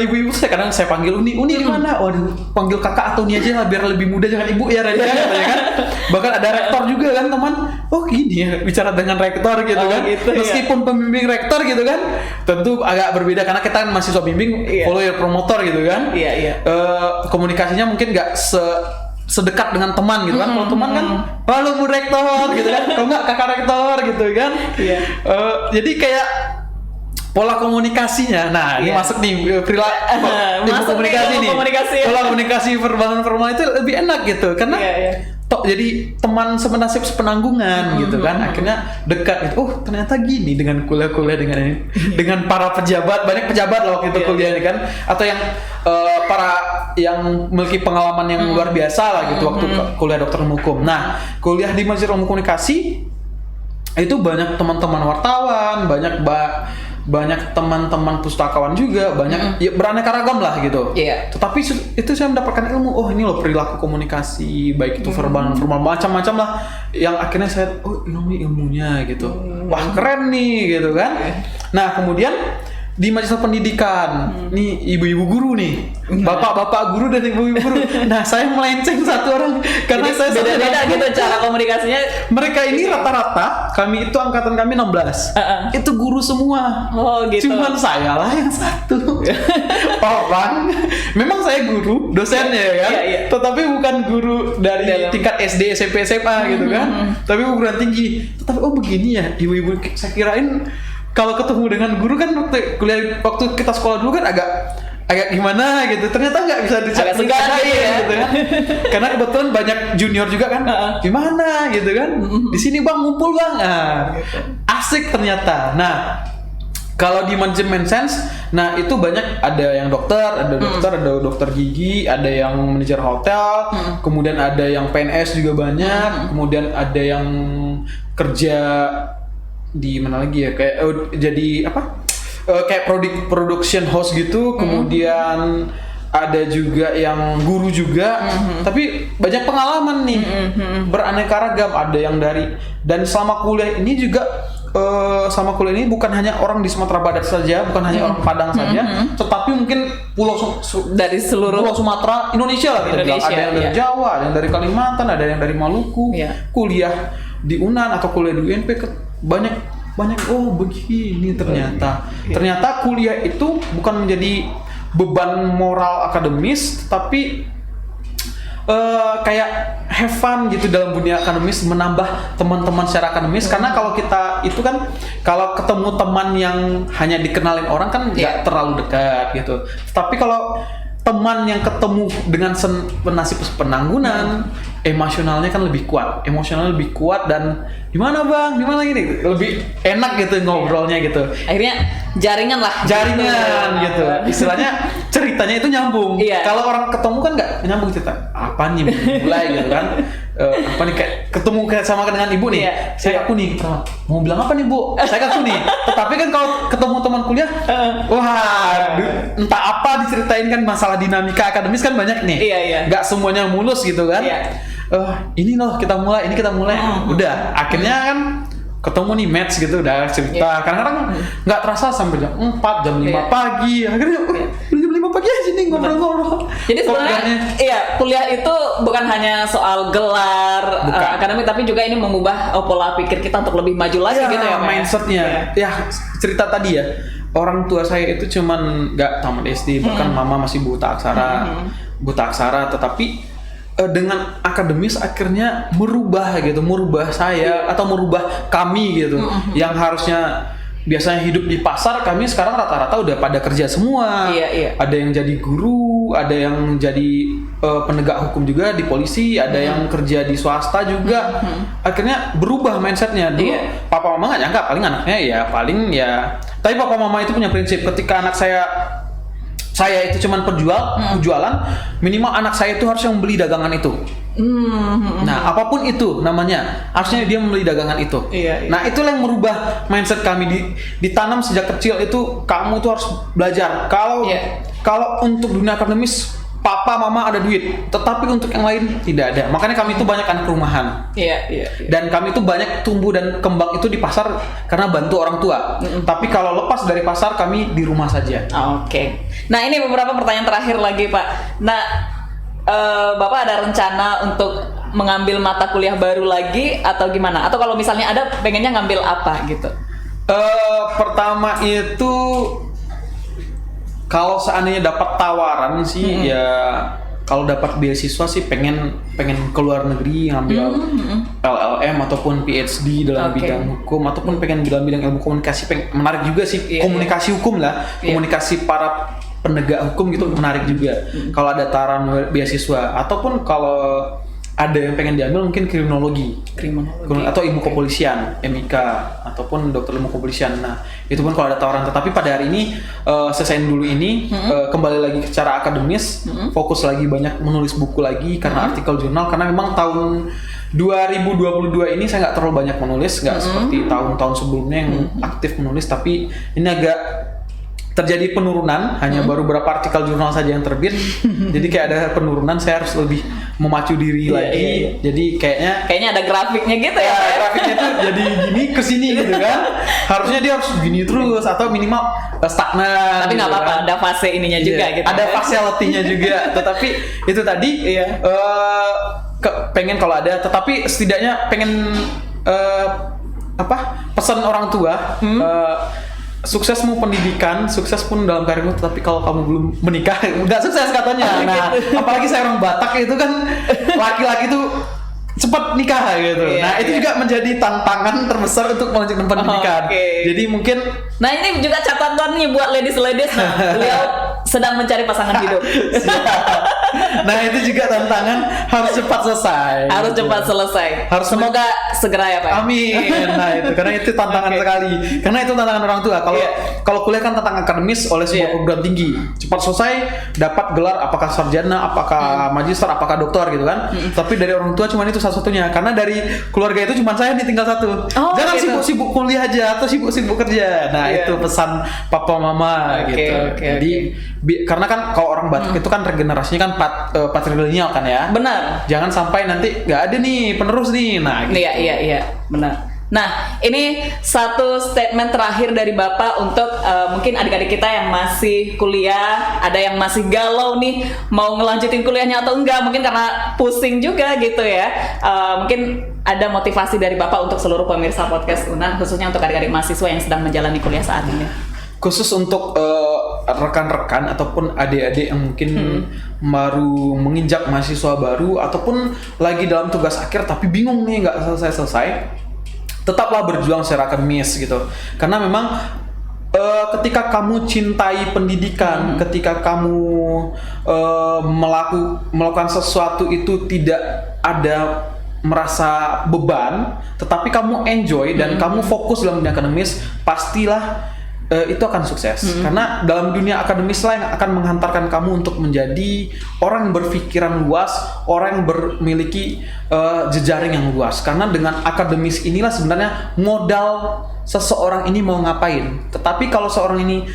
ibu-ibu kadang saya panggil Uni di mana? Waduh, panggil kakak atau Uni aja lah biar lebih mudah, jangan ibu ya Raja katanya kan. Bahkan ada rektor juga kan teman. Oh gini ya bicara dengan rektor gitu kan. Gitu, meskipun pembimbing rektor gitu kan, tentu agak berbeda karena kita kan mahasiswa bimbing, follower promotor gitu kan. Komunikasinya mungkin nggak sedekat dengan teman gitu kan. Kalau teman kan lalu bu rektor gitu kan, kalau nggak kakak rektor gitu kan. Jadi kayak pola komunikasinya, nah ini masuk nih komunikasi. Pola komunikasi formal itu lebih enak gitu karena jadi teman semenasib sepenanggungan gitu kan. Akhirnya dekat gitu. Oh ternyata gini dengan kuliah-kuliah dengan ini, dengan para pejabat, banyak pejabat loh waktu itu kuliah ini kan, atau yang para yang memiliki pengalaman yang luar biasa lah gitu waktu kuliah dokter hukum. Nah kuliah di Master Ilmu Komunikasi itu banyak teman-teman wartawan, banyak teman-teman pustakawan juga, banyak ya beraneka ragam lah gitu. Tetapi itu saya mendapatkan ilmu, oh ini loh perilaku komunikasi, baik itu verbal, formal, macam-macam lah. Yang akhirnya saya, ilmunya gitu. Wah keren nih gitu kan. Nah kemudian di majelis pendidikan, nih ibu-ibu guru nih, bapak-bapak guru dan ibu-ibu guru. Nah saya melenceng satu orang karena saya beda-beda gitu cara komunikasinya. Mereka ini rata-rata, kami itu angkatan kami 16, itu guru semua. Oh gitu. Cuman saya lah yang satu orang. Memang saya guru, dosennya kan, tetapi bukan guru dari tingkat SD, SMP, SMA gitu kan, tapi perguruan tinggi. Tetapi begini ya, ibu-ibu saya kirain. Kalau ketemu dengan guru kan waktu kita sekolah dulu kan agak gimana gitu. Ternyata nggak bisa agak segan gitu kan. Karena kebetulan banyak junior juga kan. Gimana gitu kan. Di sini Bang ngumpul Bang. Asik ternyata. Nah, kalau di manajemen sense, nah itu banyak ada yang dokter, ada dokter gigi, ada yang manajer hotel, kemudian ada yang PNS juga banyak, kemudian ada yang kerja di mana lagi ya kayak jadi kayak production house gitu, kemudian ada juga yang guru juga, tapi banyak pengalaman nih, beraneka ragam. Ada yang dan selama kuliah ini juga sama kuliah ini bukan hanya orang di Sumatera Barat saja, bukan hanya orang Padang saja, tetapi mungkin dari seluruh pulau Sumatera Indonesia lah. Ada yang dari Jawa, ada yang dari Kalimantan, ada yang dari Maluku, kuliah di UNAN atau kuliah di UNP banyak begini ternyata kuliah itu bukan menjadi beban moral akademis, tapi kayak have fun gitu dalam dunia akademis, menambah teman-teman secara akademis. Karena kalau kita itu kan kalau ketemu teman yang hanya dikenalin orang kan nggak terlalu dekat gitu, tapi kalau teman yang ketemu dengan nasib penanggunan, emosionalnya kan lebih kuat, dan gimana Bang, gimana gini, lebih enak gitu ngobrolnya gitu. Akhirnya jaringan gitu. Istilahnya ceritanya itu nyambung. Kalau orang ketemu kan nggak nyambung cerita. Apa nih mulai gitu kan? Apa nih kayak ketemu sama dengan ibu nih. Saya aku nih mau bilang apa nih Bu? Saya aku nih. Tetapi kan kalau ketemu teman kuliah, entah apa diceritain kan, masalah dinamika akademis kan banyak nih. Nggak semuanya mulus gitu kan. Ini loh kita mulai. Udah akhirnya kan ketemu nih match gitu, udah cerita. Kadang-kadang nggak terasa sampai jam 4, jam 5 pagi. Akhirnya jam 5 pagi aja nih ngobrol-ngobrol. Jadi sebenarnya kuliah itu bukan hanya soal gelar akademik, tapi juga ini mengubah pola pikir kita untuk lebih maju lagi gitu ya, mindsetnya. Cerita tadi ya, orang tua saya itu cuman nggak tamat SD, bahkan mama masih buta aksara, tetapi dengan akademis akhirnya merubah saya atau merubah kami gitu, yang harusnya biasanya hidup di pasar, kami sekarang rata-rata udah pada kerja semua. Ada yang jadi guru, ada yang jadi penegak hukum juga di polisi, ada yang kerja di swasta juga. Akhirnya berubah mindsetnya. Dulu papa mama nggak nyangka, paling tapi papa mama itu punya prinsip, ketika anak saya itu cuman penjualan, minimal anak saya itu harus yang beli dagangan itu. Nah, apapun itu namanya, harusnya dia membeli dagangan itu. Iya. Nah, itulah yang merubah mindset kami ditanam sejak kecil itu. Kamu tuh harus belajar. Kalau untuk dunia akademis, papa mama ada duit, tetapi untuk yang lain tidak ada. Makanya kami itu banyak anak rumahan. Iya. Dan kami itu banyak tumbuh dan kembang itu di pasar karena bantu orang tua. Tapi kalau lepas dari pasar, kami di rumah saja. Oke. Nah, ini beberapa pertanyaan terakhir lagi, Pak. Nah, Bapak ada rencana untuk mengambil mata kuliah baru lagi atau gimana? Atau kalau misalnya ada, pengennya ngambil apa gitu? Pertama itu kalau seandainya dapat tawaran sih ya, kalau dapat beasiswa sih pengen ke luar negeri ngambil LLM ataupun PhD dalam bidang hukum, ataupun pengen dalam bidang ilmu komunikasi. Menarik juga sih komunikasi hukum lah, komunikasi para penegak hukum gitu menarik juga. Kalau ada tawaran beasiswa, ataupun kalau ada yang pengen diambil mungkin kriminologi atau ilmu kepolisian, MIK, ataupun dokter ilmu kepolisian. Nah, itu pun kalau ada tawaran. Tetapi pada hari ini selesaiin dulu ini, kembali lagi ke cara akademis, fokus lagi banyak menulis buku lagi karena artikel jurnal, karena memang tahun 2022 ini saya nggak terlalu banyak menulis, nggak seperti tahun-tahun sebelumnya yang aktif menulis. Tapi ini agak terjadi penurunan, hanya baru beberapa artikel jurnal saja yang terbit. Jadi kayak ada penurunan, saya harus lebih memacu diri lagi. Jadi kayaknya ada grafiknya gitu ya. Grafiknya tuh jadi gini ke sini gitu kan. Harusnya dia harus gini terus atau minimal stagnan. Tapi nggak gitu apa-apa, kan. ada fase ininya juga gitu. Ada facility-nya juga. Tetapi itu tadi pengen kalau ada, tetapi setidaknya pengen pesan orang tua, suksesmu pendidikan, sukses pun dalam karirmu, tetapi kalau kamu belum menikah nggak sukses katanya. Nah, apalagi saya orang Batak itu kan laki-laki tuh cepat nikah gitu. Itu juga menjadi tantangan terbesar untuk melanjutkan pendidikan. Jadi mungkin ini juga catatan nih buat ladies. Nah, beliau sedang mencari pasangan hidup. Nah, itu juga tantangan, harus cepat selesai. Semoga segera ya, Pak. Amin. Nah, itu karena itu tantangan sekali. Karena itu tantangan orang tua. Kalau kuliah kan tantangan akademis oleh sebuah perguruan tinggi. Cepat selesai, dapat gelar apakah sarjana, apakah magister, apakah doktor gitu kan. Tapi dari orang tua cuma itu satu-satunya. Karena dari keluarga itu cuma saya ditinggal satu. Jangan sibuk-sibuk kuliah aja atau sibuk-sibuk kerja. Nah, itu pesan papa mama gitu. Jadi karena kan kalau orang Batak itu kan regenerasinya kan patrilineal kan ya. Benar. Jangan sampai nanti nggak ada nih penerus nih. Nah, gitu. Iya, benar. Nah, ini satu statement terakhir dari Bapak untuk mungkin adik-adik kita yang masih kuliah, ada yang masih galau nih mau ngelanjutin kuliahnya atau enggak, mungkin karena pusing juga gitu ya. Mungkin ada motivasi dari Bapak untuk seluruh pemirsa podcast UNAN, khususnya untuk adik-adik mahasiswa yang sedang menjalani kuliah saat ini. Khusus untuk rekan-rekan ataupun adik-adik yang mungkin baru menginjak mahasiswa baru ataupun lagi dalam tugas akhir tapi bingung nih nggak selesai-selesai, tetaplah berjuang secara akademis gitu. Karena memang ketika kamu cintai pendidikan, ketika kamu melakukan sesuatu itu tidak ada merasa beban, tetapi kamu enjoy dan kamu fokus dalam dunia akademis, pastilah itu akan sukses. Karena dalam dunia akademis lah yang akan menghantarkan kamu untuk menjadi orang yang berpikiran luas, orang yang memiliki jejaring yang luas. Karena dengan akademis inilah sebenarnya modal seseorang ini mau ngapain. Tetapi kalau seorang ini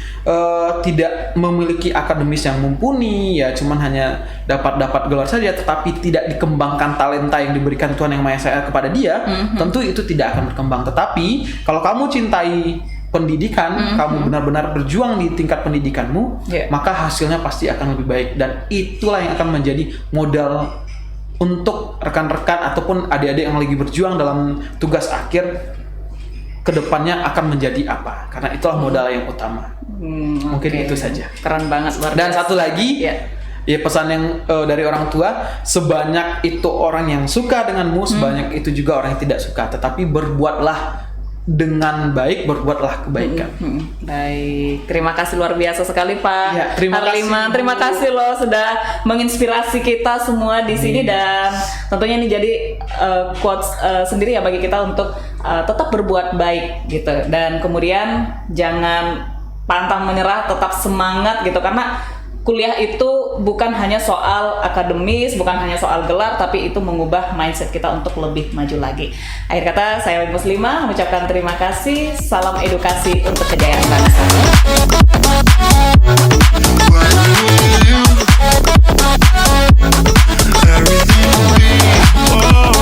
tidak memiliki akademis yang mumpuni, ya cuman hanya dapat gelar saja, tetapi tidak dikembangkan talenta yang diberikan Tuhan Yang Maha Esa kepada dia, tentu itu tidak akan berkembang. Tetapi kalau kamu cintai pendidikan, kamu benar-benar berjuang di tingkat pendidikanmu, maka hasilnya pasti akan lebih baik. Dan itulah yang akan menjadi modal untuk rekan-rekan ataupun adik-adik yang lagi berjuang dalam tugas akhir, kedepannya akan menjadi apa. Karena itulah modal yang utama. Mungkin itu saja. Keren banget. Dan satu lagi, ya pesan yang dari orang tua, sebanyak itu orang yang suka denganmu, sebanyak itu juga orang yang tidak suka. Tetapi berbuatlah dengan baik, berbuatlah kebaikan. Baik, terima kasih luar biasa sekali Pak. Ya, terima kasih loh sudah menginspirasi kita semua di sini, dan tentunya ini jadi quotes sendiri ya bagi kita untuk tetap berbuat baik gitu, dan kemudian jangan pantang menyerah, tetap semangat gitu, karena kuliah itu bukan hanya soal akademis, bukan hanya soal gelar, tapi itu mengubah mindset kita untuk lebih maju lagi. Akhir kata, saya Muslimah mengucapkan terima kasih. Salam edukasi untuk kejayaan bangsa. Everything we